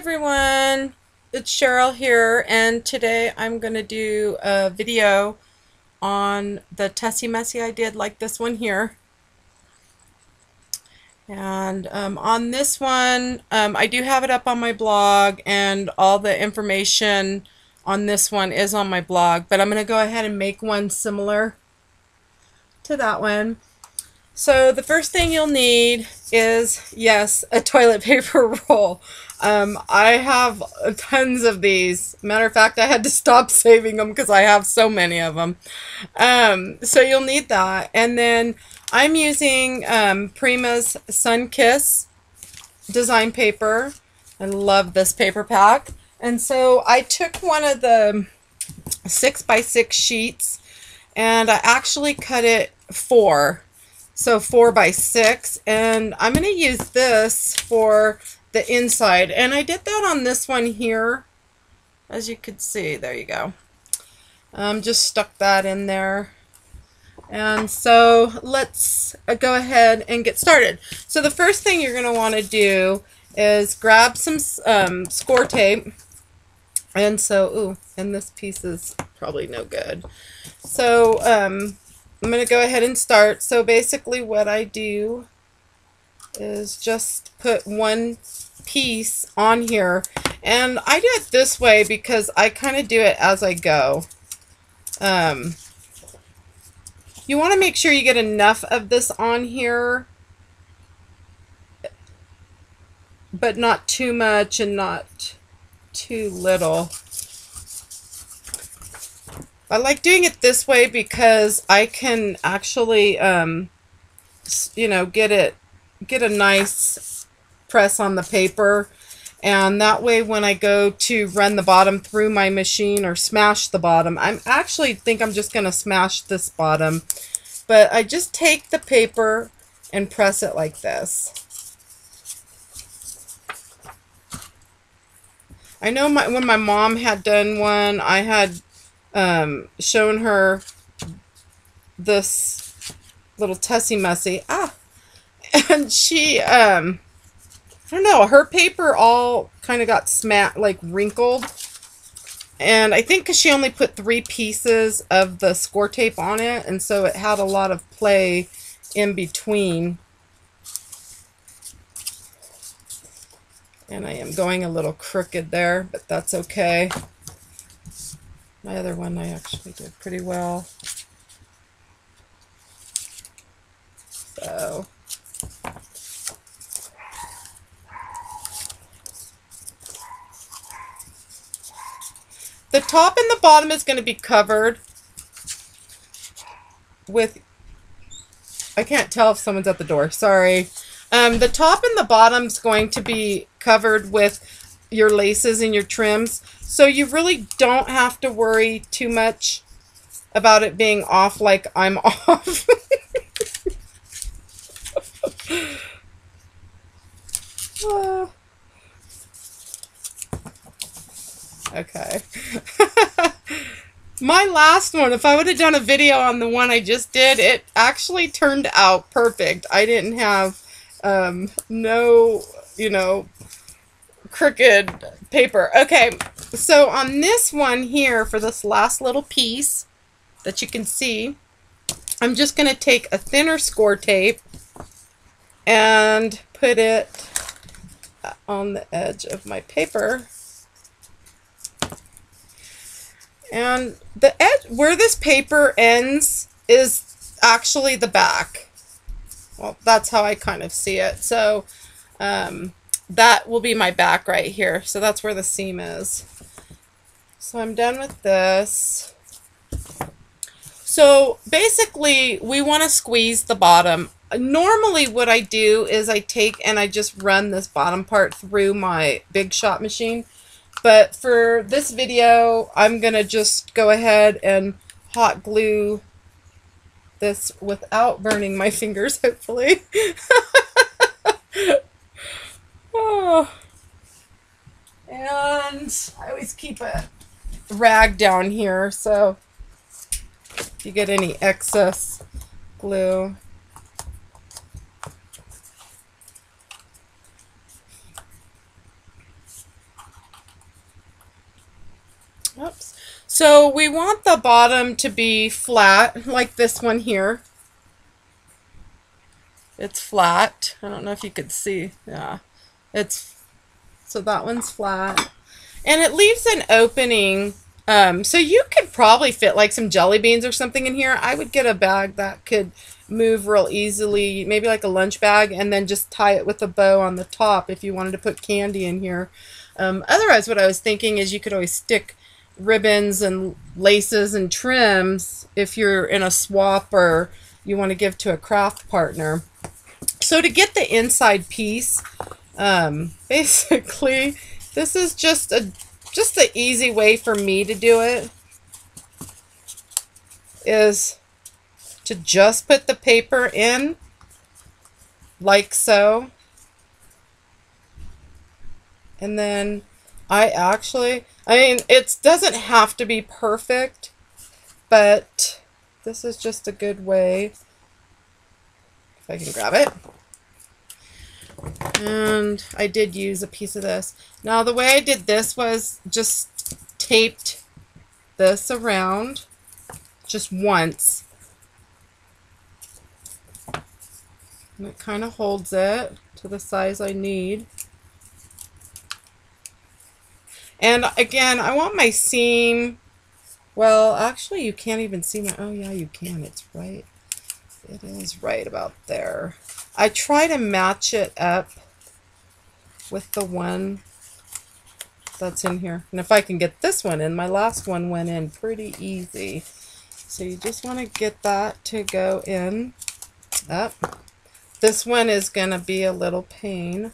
everyone, it's Cheryl here, and today I'm going to do a video on the Tussy Mussy I did, like this one here. And on this one, I do have it up on my blog, and all the information on this one is on my blog, but I'm going to go ahead and make one similar to that one. So the first thing you'll need is, yes, a toilet paper roll. I have tons of these. Matter of fact, I had to stop saving them because I have so many of them. So you'll need that. And then I'm using Prima's Sun Kiss design paper. I love this paper pack. And so I took one of the 6x6 sheets and I actually cut it 4. So 4x6, and I'm going to use this for the inside, and I did that on this one here, as you could see. There you go. Just stuck that in there, and so let's go ahead and get started. So the first thing you're going to want to do is grab some score tape, and so ooh, and this piece is probably no good. So I'm going to go ahead and start. So basically what I do is just put one piece on here, and I do it this way because I kind of do it as I go. You want to make sure you get enough of this on here, but not too much and not too little. I like doing it this way because I can actually, you know, get a nice press on the paper, and that way when I go to run the bottom through my machine or smash the bottom, I actually think I'm just going to smash this bottom, but I just take the paper and press it like this. I know when my mom had done one, I had shown her this little Tussy Mussy, and she I don't know, her paper all kind of got like wrinkled, and I think because she only put 3 pieces of the score tape on it, and so it had a lot of play in between. And I am going a little crooked there, but that's okay. My other one I actually did pretty well. So the top and the bottom is going to be covered with, I can't tell if someone's at the door, sorry. The top and the bottom is going to be covered with your laces and your trims, so you really don't have to worry too much about it being off like I'm off. Okay. My last one, if I would have done a video on the one I just did, it actually turned out perfect. I didn't have no, you know, crooked paper. Okay, so on this one here, for this last little piece that you can see, I'm just going to take a thinner score tape and put it on the edge of my paper. And the edge where this paper ends is actually the back. Well, that's how I kind of see it. So that will be my back right here. So that's where the seam is. So I'm done with this. So basically we want to squeeze the bottom. Normally what I do is I take and I just run this bottom part through my Big Shot machine. But for this video, I'm going to just go ahead and hot glue this without burning my fingers, hopefully. Oh. And I always keep a rag down here, so if you get any excess glue. Oops. So we want the bottom to be flat, like this one here. It's flat. I don't know if you could see. Yeah. So that one's flat. And it leaves an opening. So you could probably fit like some jelly beans or something in here. I would get a bag that could move real easily, maybe like a lunch bag, and then just tie it with a bow on the top if you wanted to put candy in here. Otherwise, what I was thinking is you could always stick ribbons and laces and trims if you're in a swap or you want to give to a craft partner. So to get the inside piece, basically, this is just the easy way for me to do it, is to just put the paper in like so. And then I mean, it doesn't have to be perfect, but this is just a good way. If I can grab it. And I did use a piece of this. Now the way I did this was just taped this around just once. And it kind of holds it to the size I need. And again, I want my seam, well, actually you can't even see my, oh yeah, you can, it's right. It is right about there. I try to match it up with the one that's in here. And if I can get this one in, my last one went in pretty easy. So you just want to get that to go in up. This one is going to be a little pain.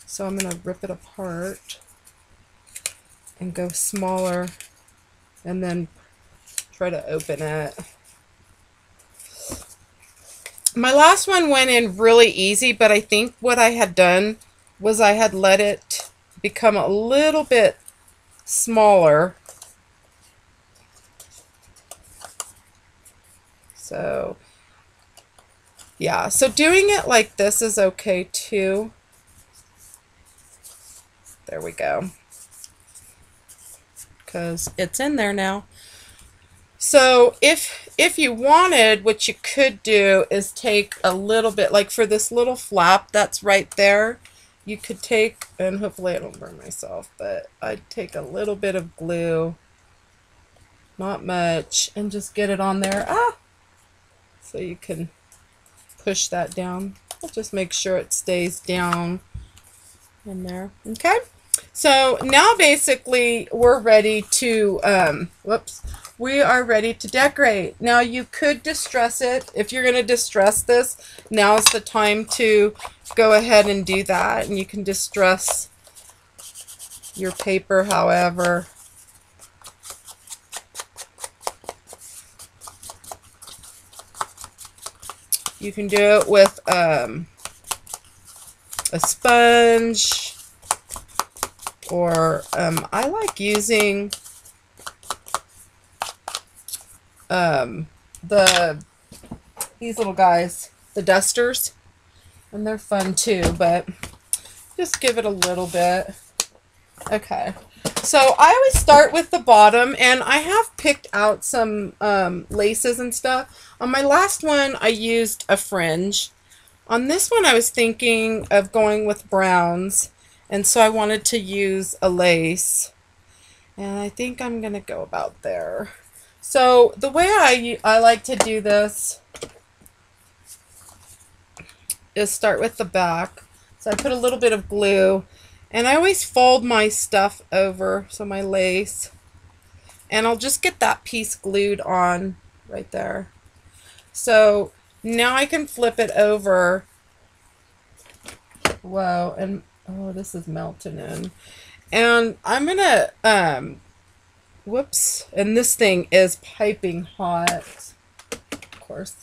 So I'm going to rip it apart and go smaller and then try to open it. My last one went in really easy, but I think what I had done was I had let it become a little bit smaller. So, yeah, so doing it like this is okay too. There we go. Because it's in there now. So if you wanted, what you could do is take a little bit, like for this little flap that's right there, you could take, and hopefully I don't burn myself, but I'd take a little bit of glue, not much, and just get it on there. So you can push that down. I'll just make sure it stays down in there. Okay. So now basically we're ready to, we are ready to decorate. Now you could distress it. If you're going to distress this, now's the time to go ahead and do that. And you can distress your paper however. You can do it with a sponge, or I like using these little guys, the dusters, and they're fun too, but just give it a little bit. Okay, so I always start with the bottom, and I have picked out some laces and stuff. On my last one I used a fringe. On this one I was thinking of going with browns, and so I wanted to use a lace, and I think I'm gonna go about there. So the way I like to do this is start with the back. So I put a little bit of glue, and I always fold my stuff over, so my lace, and I'll just get that piece glued on right there. So now I can flip it over. Whoa, and oh, this is melting in. And I'm gonna whoops, and this thing is piping hot, of course.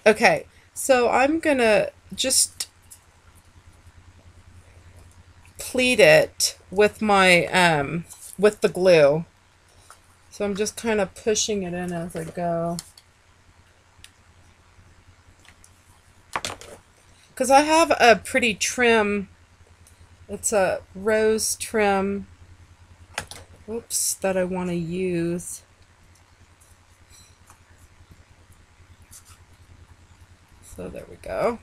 Okay, so I'm gonna just pleat it with my with the glue. So I'm just kind of pushing it in as I go, because I have a pretty trim. It's a rose trim oops, that I want to use. So there we go.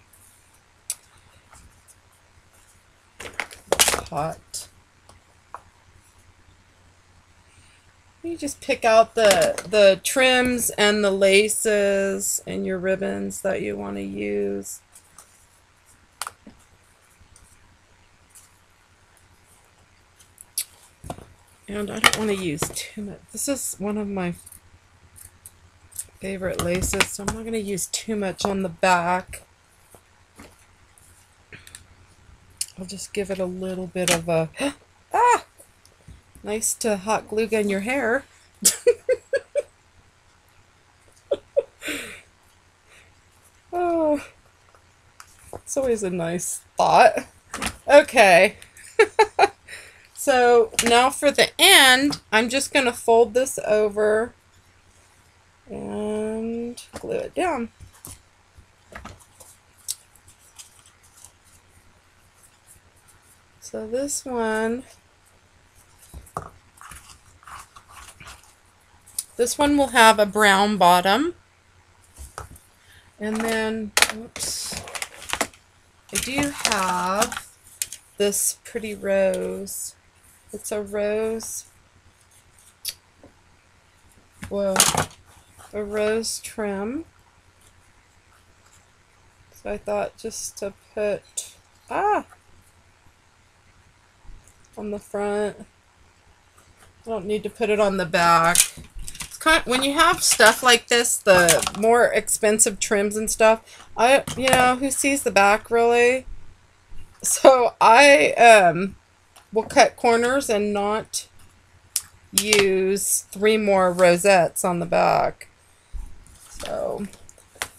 Hot. You just pick out the trims and the laces and your ribbons that you want to use. And I don't want to use too much. This is one of my favorite laces, so I'm not going to use too much on the back. I'll just give it a little bit of a ah, nice to hot glue gun your hair. Oh, it's always a nice thought. Okay. So now for the end, I'm just going to fold this over and glue it down. So this one will have a brown bottom. And then, oops, I do have this pretty rose. It's a rose, whoa, a rose trim. So I thought just to put, on the front. I don't need to put it on the back. It's kind of, when you have stuff like this, the more expensive trims and stuff, you know, who sees the back really? So I will cut corners and not use 3 more rosettes on the back. So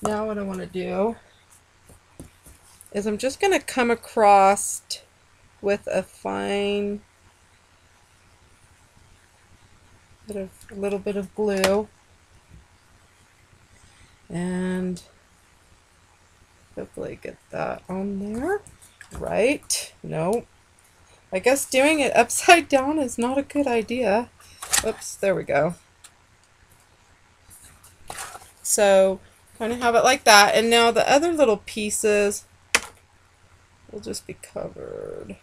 now what I want to do is I'm just going to come across with a fine little bit of glue and hopefully get that on there. Right? Nope. I guess doing it upside down is not a good idea. Oops, there we go. So kind of have it like that, and now the other little pieces will just be covered.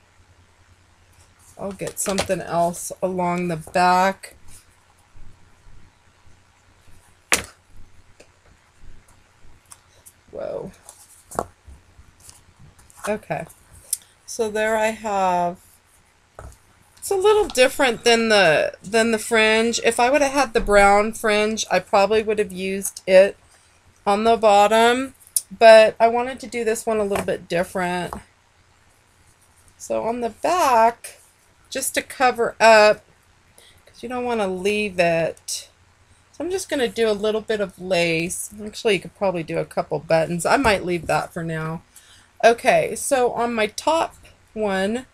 I'll get something else along the back. Whoa. Okay. So there I have. It's a little different than the fringe. If I would have had the brown fringe, I probably would have used it on the bottom, but I wanted to do this one a little bit different. So on the back, just to cover up, because you don't want to leave it, so I'm just going to do a little bit of lace. Actually, you could probably do a couple buttons. I might leave that for now. Okay, so on my top one,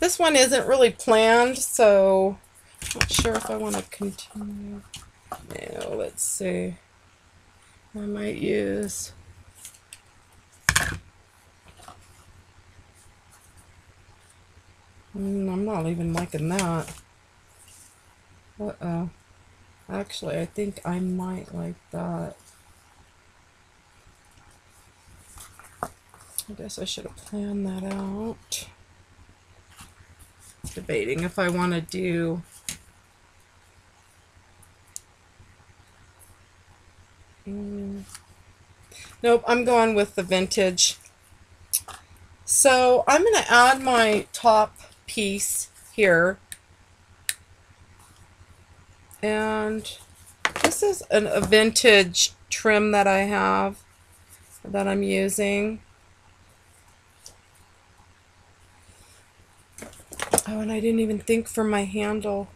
this one isn't really planned, so I'm not sure if I want to continue. No, let's see. I might use I'm not even liking that. Uh-oh. Actually, I think I might like that. I guess I should have planned that out. Debating if I want to do nope, I'm going with the vintage. So I'm going to add my top piece here, and this is a vintage trim that I have that I'm using. Oh, and I didn't even think for my handle.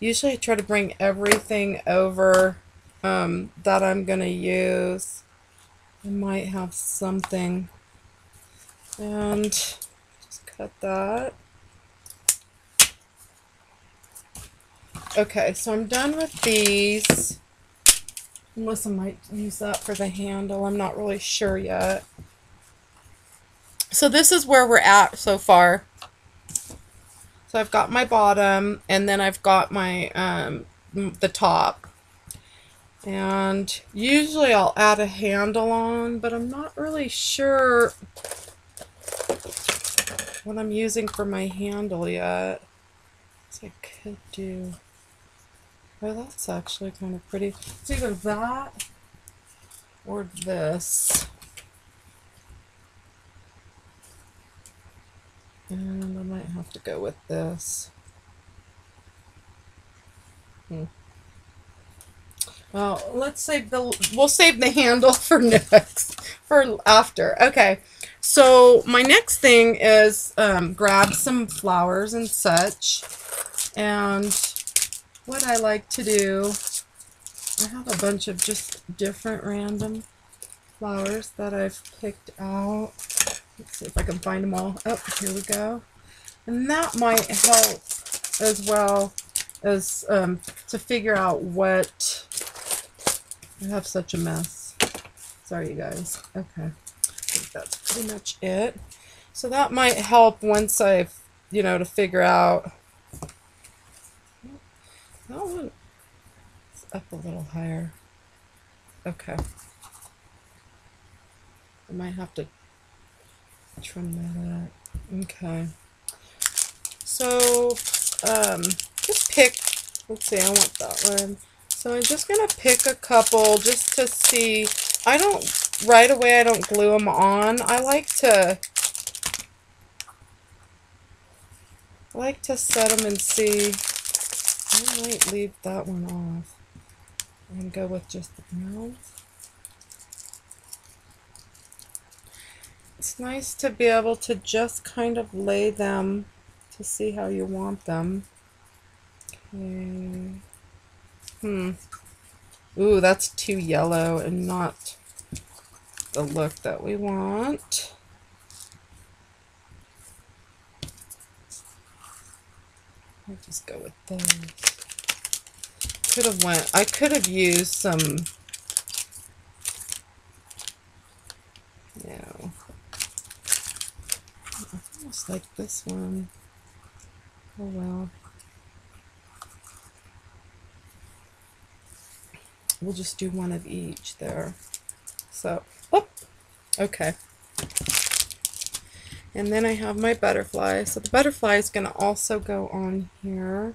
Usually I try to bring everything over that I'm going to use. I might have something. And just cut that. Okay, so I'm done with these. Unless I might use that for the handle. I'm not really sure yet. So this is where we're at so far. So I've got my bottom, and then I've got my the top. And usually I'll add a handle on, but I'm not really sure what I'm using for my handle yet. So I could do... Oh, that's actually kind of pretty. It's either that or this. And I might have to go with this. Well, we'll save the handle for after. Okay. So my next thing is grab some flowers and such. And what I like to do, I have a bunch of just different random flowers that I've picked out. Let's see if I can find them all. Oh, here we go. And that might help as well as to figure out what... I have such a mess. Sorry, you guys. Okay. I think that's pretty much it. So that might help once I've, to figure out... That one is up a little higher. Okay. I might have to trim that up. Okay. So, just pick, let's see, I want that one. So I'm just going to pick a couple just to see. I don't glue them on. I like to set them and see. I might leave that one off and go with just the brown. It's nice to be able to just kind of lay them to see how you want them. Okay. Ooh, that's too yellow and not the look that we want. I'll just go with those. I could have used some, I almost like this one. Oh well. We'll just do one of each there. So, okay. And then I have my butterfly. So the butterfly is going to also go on here.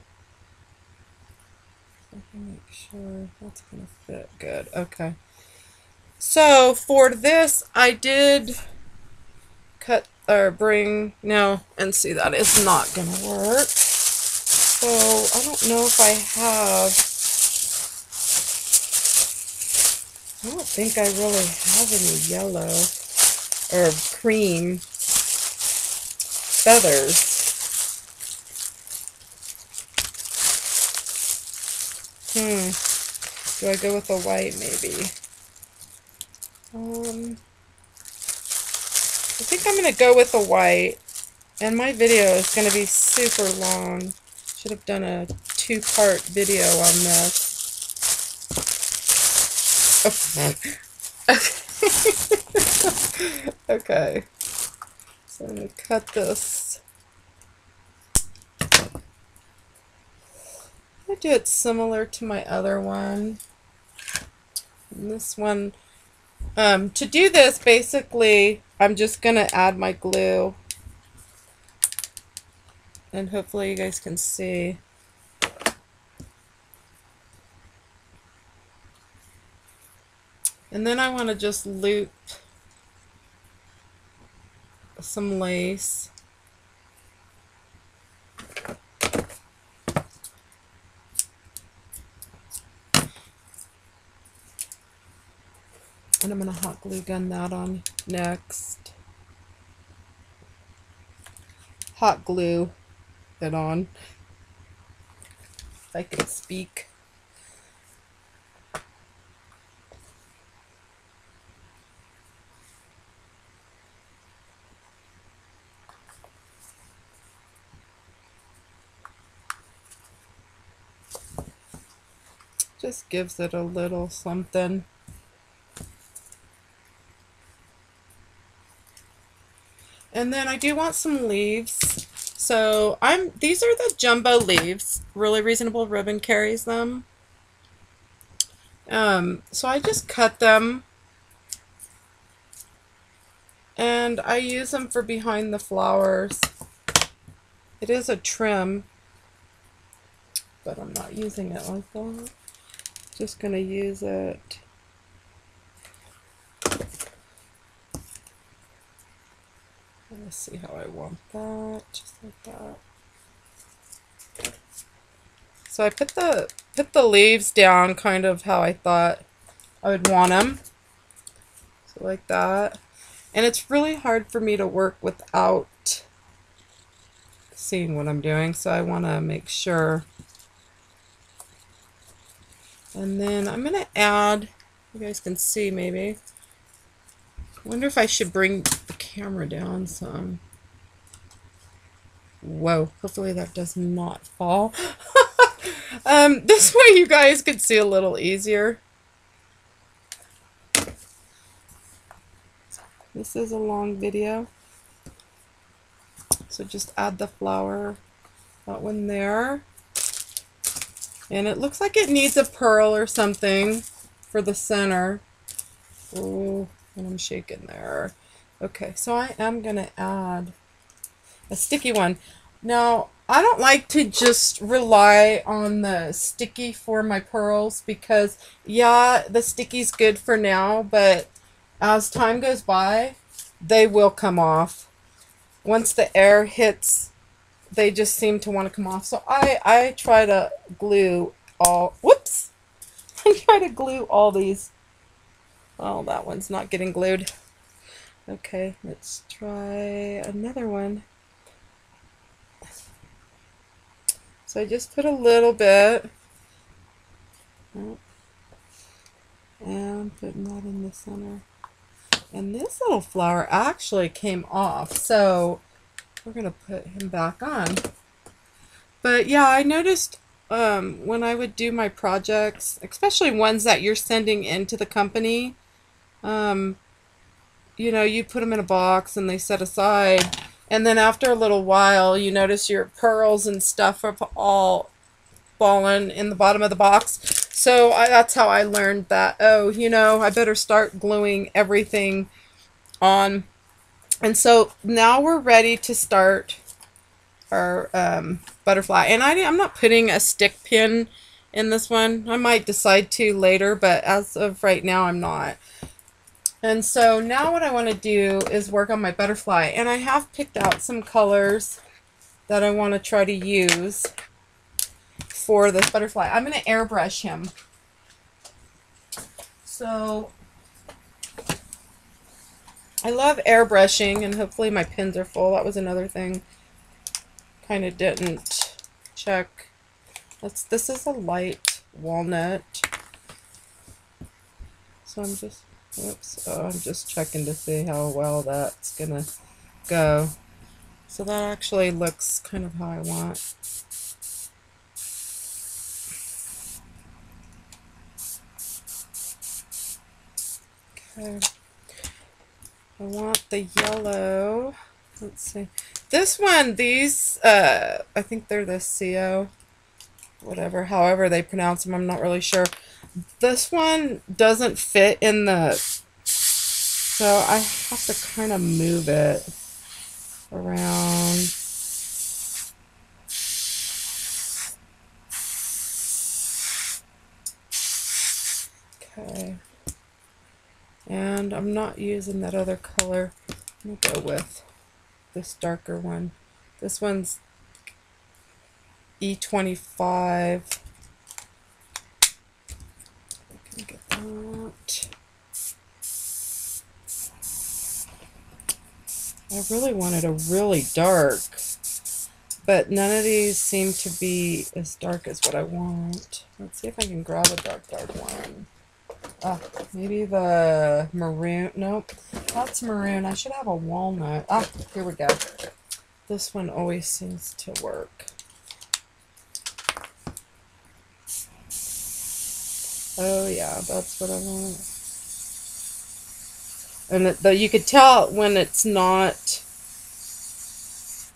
So I can make sure that's going to fit good. Okay. So for this, I did cut or and see that is not going to work. So I don't know if I have... I don't think I really have any yellow or cream feathers. Do I go with the white maybe? I think I'm going to go with the white. And my video is going to be super long. Should have done a 2-part video on this. Okay. So I'm going to cut this. I do it similar to my other one. And this one, to do this, basically, I'm just going to add my glue. And hopefully you guys can see. And then I want to just loop some lace. And I'm going to hot glue gun that on next. Hot glue it on. If I can speak. Just gives it a little something. And then I do want some leaves. So these are the jumbo leaves. Really Reasonable Ribbon carries them. So I just cut them, and I use them for behind the flowers. It is a trim, but I'm not using it like that. Just gonna use it. Let's see how I want that, just like that. So I put the leaves down kind of how I thought I would want them. So like that. And it's really hard for me to work without seeing what I'm doing, so I want to make sure. And then I'm going to add, you guys can see maybe. I wonder if I should bring the camera down some. Whoa, hopefully that does not fall. This way you guys could see a little easier. This is a long video. So just add the flower, that one there. And it looks like it needs a pearl or something for the center. Oh, and I'm shaking there. Okay, so I am going to add a sticky one. Now, I don't like to just rely on the sticky for my pearls because, yeah, the sticky's good for now, but as time goes by, they will come off. Once the air hits, they just seem to want to come off. So I try to glue all, whoops! I try to glue all these. Oh, that one's not getting glued. Okay, let's try another one. So I just put a little bit. And putting that in the center. And this little flower actually came off, so we're going to put him back on. But yeah, I noticed when I would do my projects, especially ones that you're sending into the company, you know, you put them in a box and they set aside, and then after a little while you notice your pearls and stuff have all fallen in the bottom of the box. So that's how I learned that, oh, you know, I better start gluing everything on. And so now we're ready to start our butterfly. And I'm not putting a stick pin in this one. I might decide to later, but as of right now, I'm not. And so now what I want to do is work on my butterfly. And I have picked out some colors that I want to try to use for this butterfly. I'm going to airbrush him. So I love airbrushing, and hopefully my pins are full. That was another thing. Kind of didn't check. This is a light walnut. So I'm just, whoops, oh, I'm just checking to see how well that's gonna go. So that actually looks kind of how I want. Okay. I want the yellow. Let's see. This one, these, I think they're the CO, whatever, however they pronounce them, I'm not really sure. This one doesn't fit in the, so I have to kind of move it around. Okay. And I'm not using that other color. I'm gonna go with this darker one. This one's E25. I can get that. I really wanted a really dark, but none of these seem to be as dark as what I want. Let's see if I can grab a dark one. Maybe the maroon. Nope, that's maroon. I should have a walnut. Here we go. This one always seems to work. Oh yeah, that's what I want. And you could tell when it's not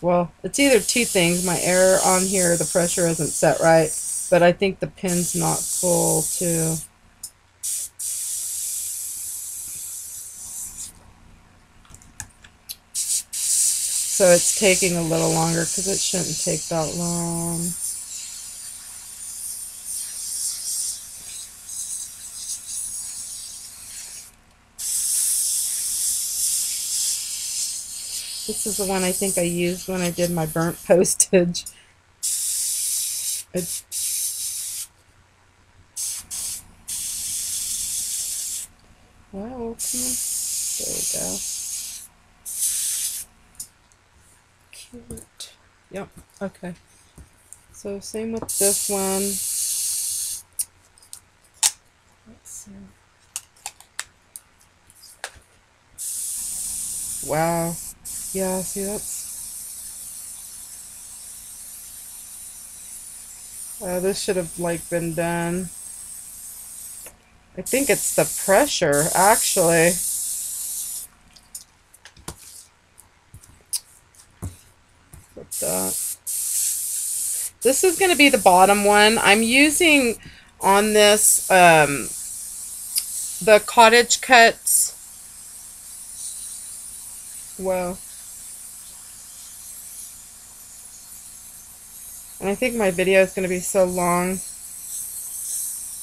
Well, it's either two things. My air on here, the pressure isn't set right, but I think the pin's not full too. So it's taking a little longer because it shouldn't take that long. This is the one I think I used when I did my burnt postage. Wow, come on. There we go. Cute. Yep, okay. So same with this one. Let's see. Wow. Yeah, see that's... this should have like been done. I think it's the pressure, actually. Flip that. This is going to be the bottom one. I'm using on this the CottageCutz. Wow. And I think my video is going to be so long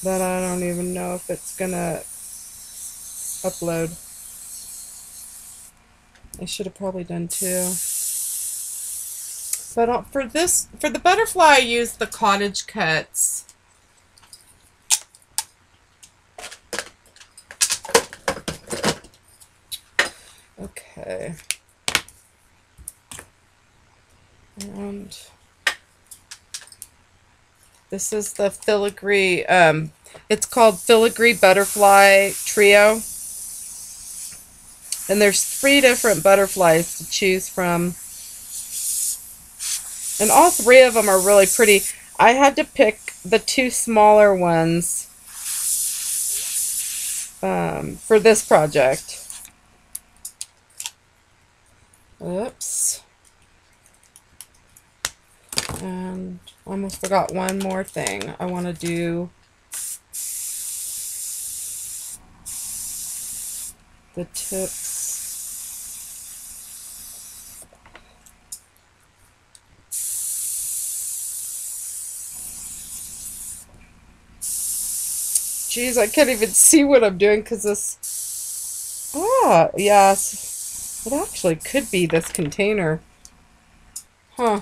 that I don't even know if it's going to upload. I should have probably done two. But for the butterfly, I used the CottageCutz. Okay. And this is the filigree, it's called Filigree Butterfly Trio. And there's 3 different butterflies to choose from. And all 3 of them are really pretty. I had to pick the 2 smaller ones for this project. Oops. And I almost forgot one more thing. I want to do the tips. Jeez, I can't even see what I'm doing because this... Ah, yes. It actually could be this container. Huh.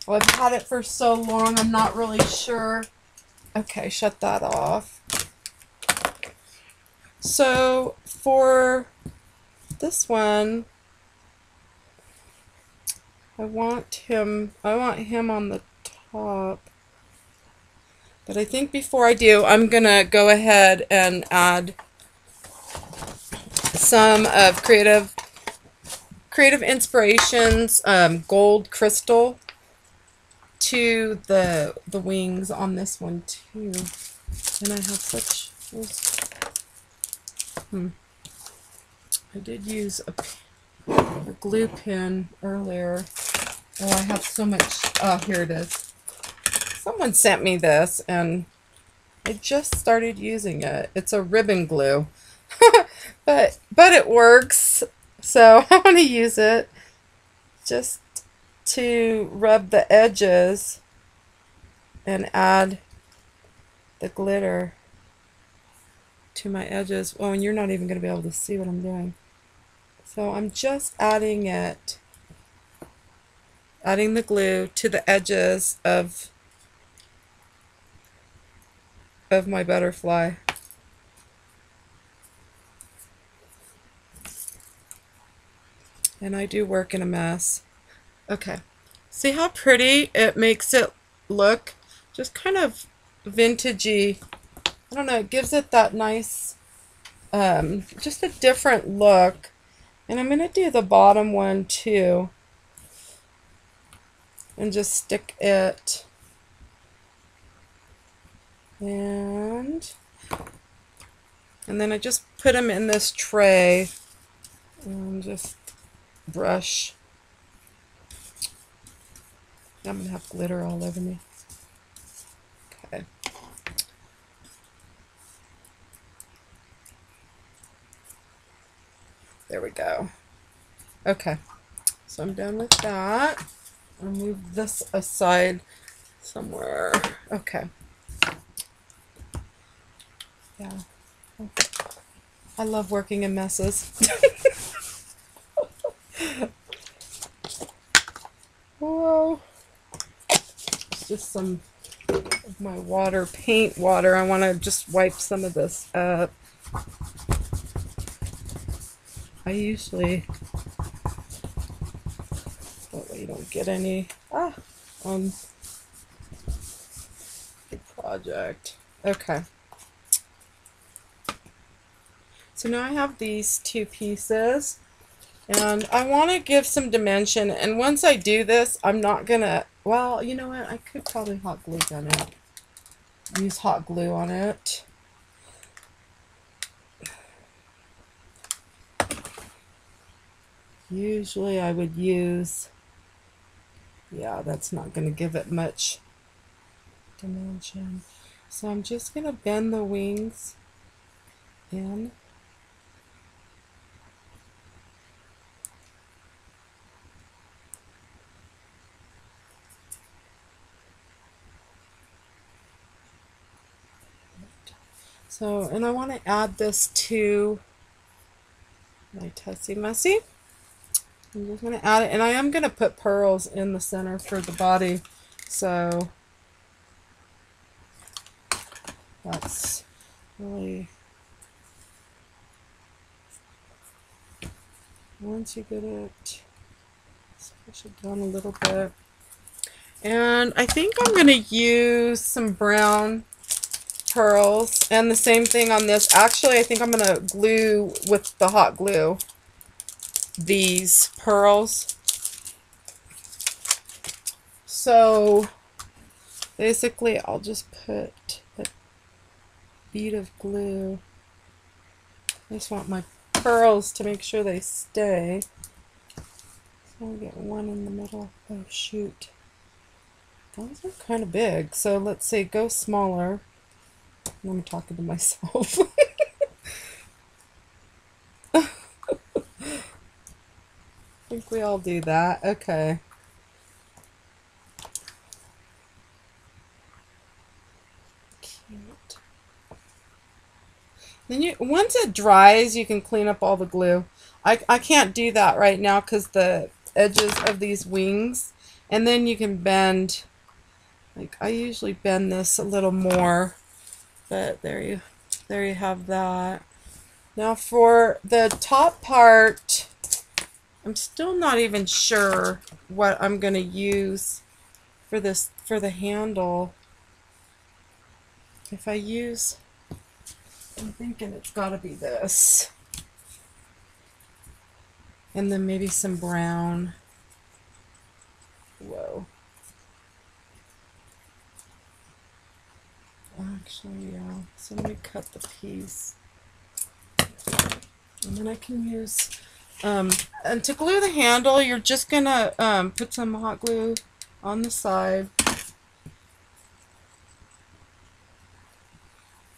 Well, I've had it for so long, I'm not really sure. Okay, shut that off. So, for this one, I want him on the top. But I think before I do, I'm going to go ahead and add some of Creative Inspirations gold crystal to the wings on this one too. And I have such... I did use a glue pen earlier. Oh, I have so much... Oh, here it is. Someone sent me this, and I just started using it. It's a ribbon glue, but it works. So I want to use it just to rub the edges and add the glitter to my edges. Oh, and you're not even going to be able to see what I'm doing. So I'm just adding the glue to the edges of my butterfly. And I do work in a mess. Okay. See how pretty it makes it look? Just kind of vintagey. I don't know, it gives it that nice, just a different look. And I'm going to do the bottom one too. And just stick it. And then I just put them in this tray and just brush I'm gonna have glitter all over me. Okay. There we go. Okay, so I'm done with that. I'll move this aside somewhere. Okay. Yeah. I love working in messes. Whoa. It's just some of my water, paint water. I want to just wipe some of this up. I usually, that way you don't get any on the project. Okay. So now I have these two pieces, and I want to give some dimension, and once I do this, I'm not gonna, well, you know what, I could probably hot glue gun it. Use hot glue on it. Usually I would use, yeah, that's not going to give it much dimension. So I'm just going to bend the wings in. So, and I want to add this to my Tussy Mussy. I'm just going to add it, and I am going to put pearls in the center for the body. So that's really, once you get it, push it down a little bit. And I think I'm going to use some brown pearls, and the same thing on this. Actually, I think I'm going to glue with the hot glue these pearls. So basically I'll just put a bead of glue. I just want my pearls to make sure they stay. So I'll get one in the middle. Oh shoot, those are kind of big, so let's say go smaller. I'm talking to myself. I think we all do that. Okay. Cute. Then you, once it dries, you can clean up all the glue. I can't do that right now because the edges of these wings, and then you can bend, like I usually bend this a little more, but there you have that. Now for the top part, I'm still not even sure what I'm going to use for this, for the handle. If I use, I'm thinking it's got to be this. And then maybe some brown. Whoa. Actually, yeah. So let me cut the piece. And then I can use, and to glue the handle, you're just gonna put some hot glue on the side.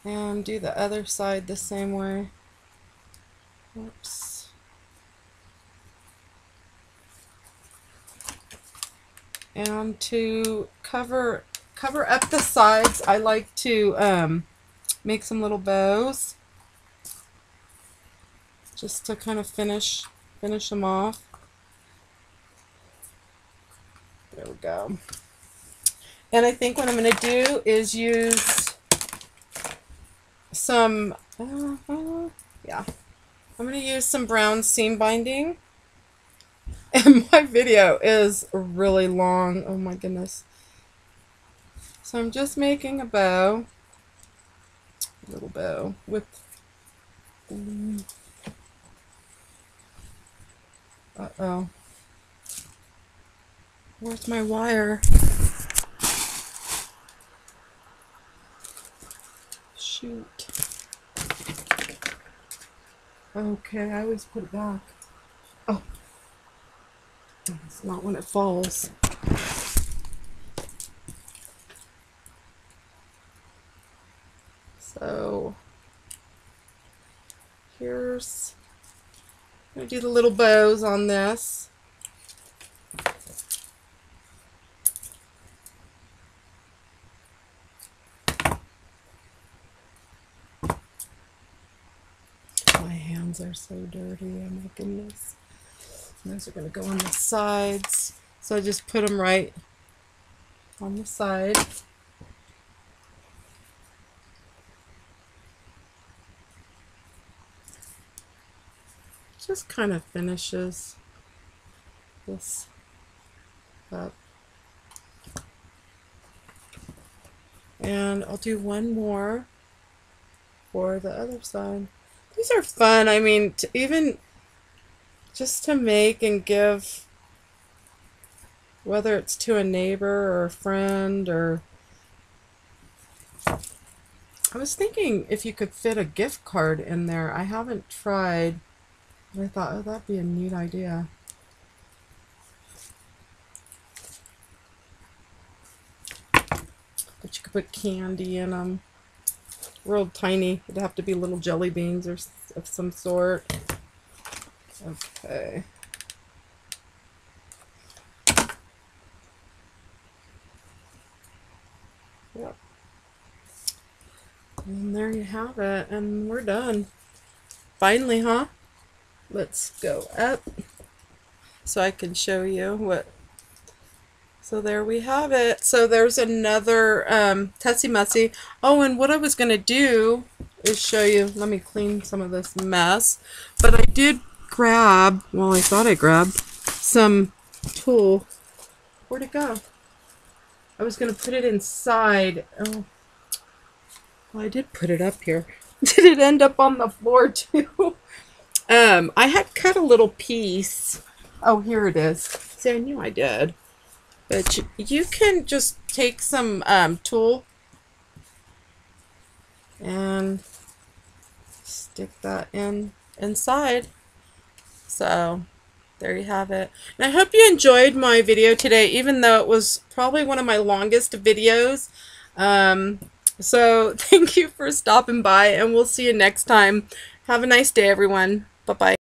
And do the other side the same way. Oops. And to cover up the sides, I like to make some little bows, just to kind of finish them off. There we go. And I think what I'm going to do is use some, yeah, I'm going to use some brown seam binding. And my video is really long. Oh my goodness. So I'm just making a bow, a little bow with glue. Uh-oh. Where's my wire? Shoot. Okay, I always put it back. Oh. It's not when it falls. do the little bows on this. My hands are so dirty, oh my goodness. Those are going to go on the sides. So I just put them right on the side. Just kind of finishes this up. And I'll do one more for the other side. These are fun. I mean, even just to make and give, whether it's to a neighbor or a friend, or I was thinking if you could fit a gift card in there. I haven't tried, but I thought, oh, that'd be a neat idea. But you could put candy in them. Real tiny. It'd have to be little jelly beans or of some sort. Okay. Yep. And there you have it. And we're done. Finally, huh? Let's go up so I can show you what. So there we have it. So there's another Tussy Mussy. Oh, and what I was going to do is show you. Let me clean some of this mess. But I did grab, well, I thought I grabbed some tulle. Where'd it go? I was going to put it inside. Oh, well, I did put it up here. Did it end up on the floor too? I had cut a little piece. Oh, here it is. See, I knew I did. But you can just take some tulle and stick that inside. So there you have it. And I hope you enjoyed my video today, even though it was probably one of my longest videos. So thank you for stopping by, and we'll see you next time. Have a nice day, everyone. Bye-bye.